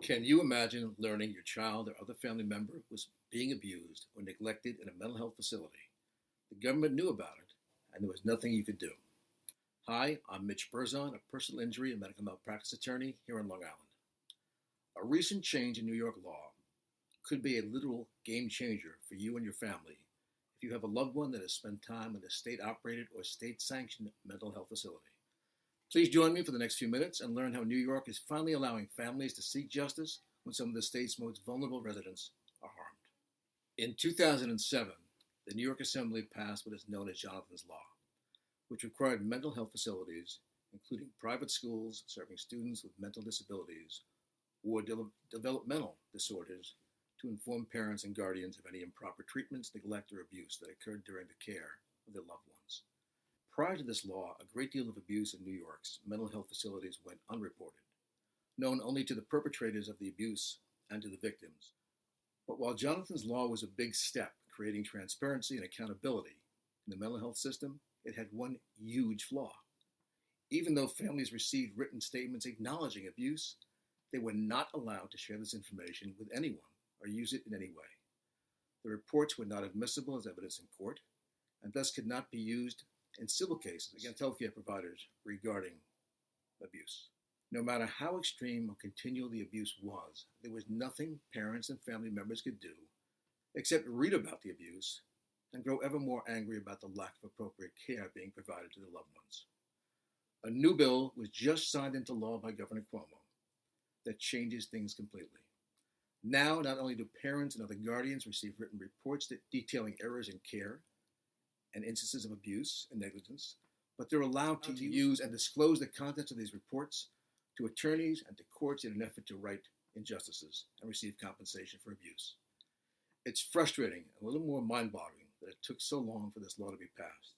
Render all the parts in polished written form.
Can you imagine learning your child or other family member was being abused or neglected in a mental health facility? The government knew about it, and there was nothing you could do. Hi, I'm Mitch Berzon, a personal injury and medical malpractice attorney here in Long Island. A recent change in New York law could be a literal game changer for you and your family if you have a loved one that has spent time in a state operated or state sanctioned mental health facility. Please join me for the next few minutes and learn how New York is finally allowing families to seek justice when some of the state's most vulnerable residents are harmed. In 2007, the New York Assembly passed what is known as Jonathan's Law, which required mental health facilities, including private schools serving students with mental disabilities or developmental disorders, to inform parents and guardians of any improper treatments, neglect, or abuse that occurred during the care of their loved ones. Prior to this law, a great deal of abuse in New York's mental health facilities went unreported, known only to the perpetrators of the abuse and to the victims. But while Jonathan's Law was a big step creating transparency and accountability in the mental health system, it had one huge flaw. Even though families received written statements acknowledging abuse, they were not allowed to share this information with anyone or use it in any way. The reports were not admissible as evidence in court and thus could not be used in civil cases against healthcare providers regarding abuse. No matter how extreme or continual the abuse was, there was nothing parents and family members could do except read about the abuse and grow ever more angry about the lack of appropriate care being provided to their loved ones. A new bill was just signed into law by Governor Cuomo that changes things completely. Now, not only do parents and other guardians receive written reports detailing errors in care and instances of abuse and negligence, but they're allowed to use and disclose the contents of these reports to attorneys and to courts in an effort to right injustices and receive compensation for abuse. It's frustrating and a little more mind-boggling that it took so long for this law to be passed,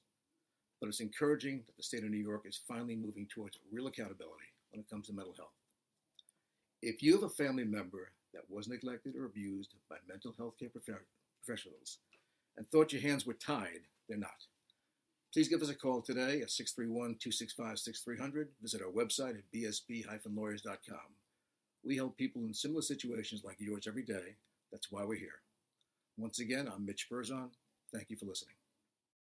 but it's encouraging that the state of New York is finally moving towards real accountability when it comes to mental health. If you have a family member that was neglected or abused by mental health care professionals and thought your hands were tied, they're not. Please give us a call today at 631-265-6300. Visit our website at bsb-lawyers.com. We help people in similar situations like yours every day. That's why we're here. Once again, I'm Mitch Berzon. Thank you for listening.